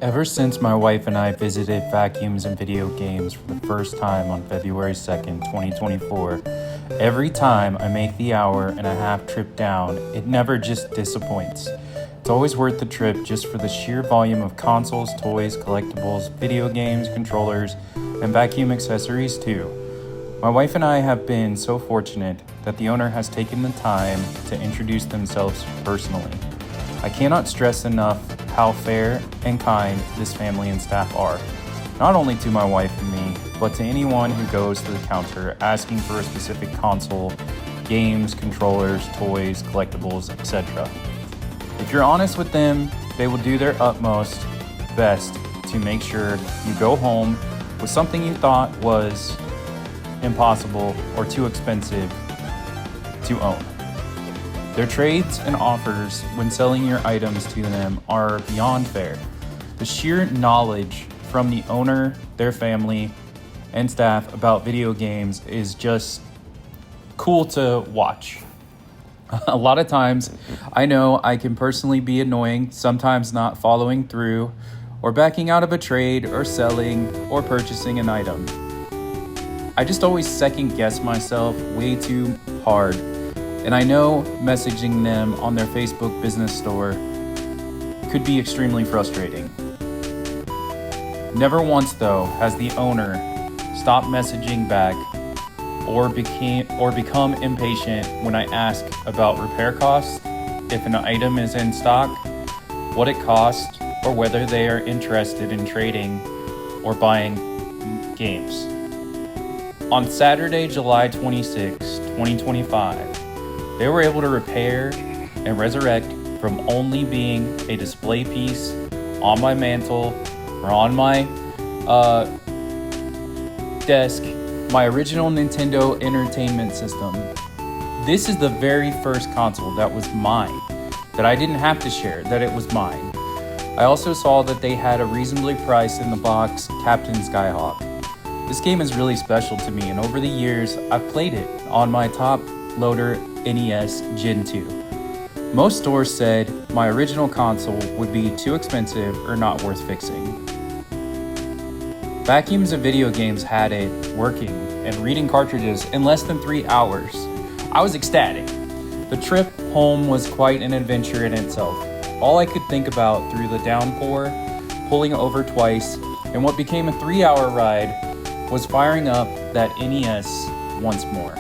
Ever since my wife and I visited vacuums and video games for the first time on February 2nd, 2024, every time I make the hour-and-a-half trip down, it never just disappoints. It's always worth the trip just for the sheer volume of consoles, toys, collectibles, video games, controllers, and vacuum accessories too. My wife and I have been so fortunate that the owner has taken the time to introduce themselves personally. I cannot stress enough how fair and kind this family and staff are, not only to my wife and me, but to anyone who goes to the counter asking for a specific console, games, controllers, toys, collectibles, etc. If you're honest with them, they will do their utmost best to make sure you go home with something you thought was impossible or too expensive to own. Their trades and offers when selling your items to them are beyond fair. The sheer knowledge from the owner, their family, and staff about video games is just cool to watch. A lot of times, I know I can personally be annoying, sometimes not following through, or backing out of a trade, or selling, or purchasing an item. I just always second guess myself way too hard. And I know messaging them on their Facebook business store could be extremely frustrating. Never once, though, has the owner stopped messaging back or become impatient when I ask about repair costs, if an item is in stock, what it costs, or whether they are interested in trading or buying games. On Saturday, July 26, 2025, they were able to repair and resurrect from only being a display piece on my mantle or on my desk, my original Nintendo Entertainment System. This is the very first console that was mine, that I didn't have to share, that it was mine. I also saw that they had a reasonably priced in the box Captain Skyhawk. This game is really special to me, and over the years, I've played it on my top loader NES Gen 2. Most stores said my original console would be too expensive or not worth fixing. Vacuums and video games had it working and reading cartridges in less than 3 hours. I was ecstatic. The trip home was quite an adventure in itself. All I could think about through the downpour, pulling over twice, and what became a 3-hour ride was firing up that NES once more.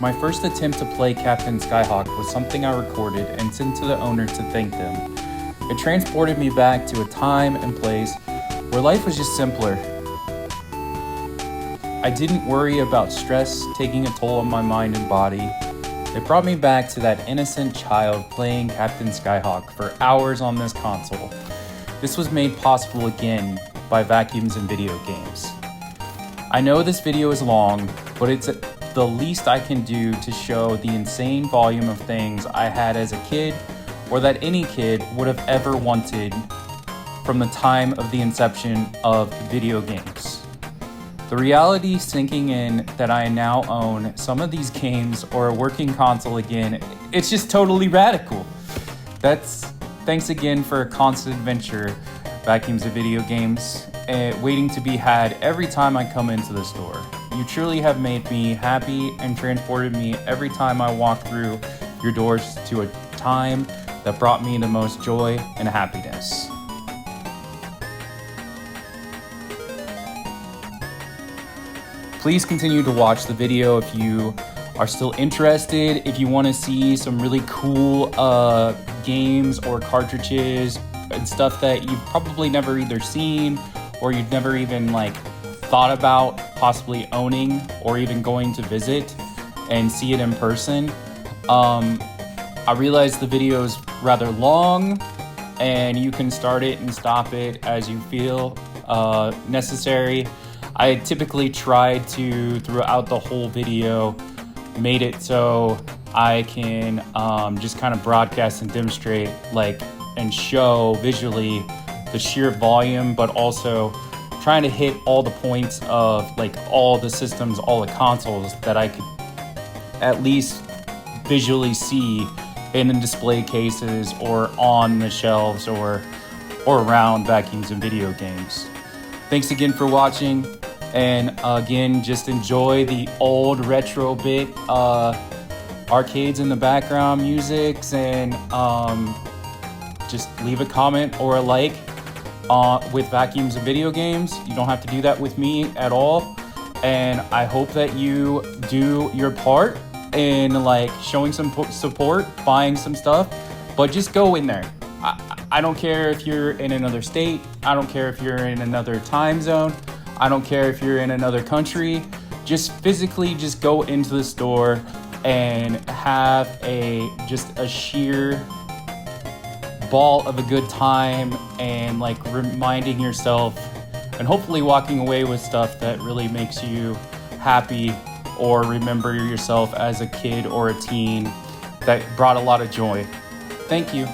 My first attempt to play Captain Skyhawk was something I recorded and sent to the owner to thank them. It transported me back to a time and place where life was just simpler. I didn't worry about stress taking a toll on my mind and body. It brought me back to that innocent child playing Captain Skyhawk for hours on this console. This was made possible again by vacuums and video games. I know this video is long, but it's the least I can do to show the insane volume of things I had as a kid, or that any kid would have ever wanted from the time of the inception of video games. The reality sinking in that I now own some of these games or a working console again, it's just totally radical. Thanks again for a constant adventure, vacuums and video games, waiting to be had every time I come into the store. You truly have made me happy and transported me every time I walk through your doors to a time that brought me the most joy and happiness. Please continue to watch the video if you are still interested. If you want to see some really cool games or cartridges and stuff that you've probably never either seen or you've never even thought about possibly owning or even going to visit and see it in person. I realize the video is rather long and you can start it and stop it as you feel necessary. I typically try to, throughout the whole video, made it so I can just kind of broadcast and demonstrate and show visually the sheer volume, but also trying to hit all the points of all the systems, all the consoles that I could at least visually see in the display cases or on the shelves or around vacuums and video games. Thanks again for watching, and again, just enjoy the old retro bit arcades in the background musics, and just leave a comment or a like with vacuums and video games. You don't have to do that with me at all, and I hope that you do your part in like showing some support, buying some stuff, but just go in there. I don't care if you're in another state. I don't care if you're in another time zone. I don't care if you're in another country. Just physically just go into the store and have just a sheer ball of a good time, and like reminding yourself and hopefully walking away with stuff that really makes you happy, or remember yourself as a kid or a teen that brought a lot of joy. Thank you.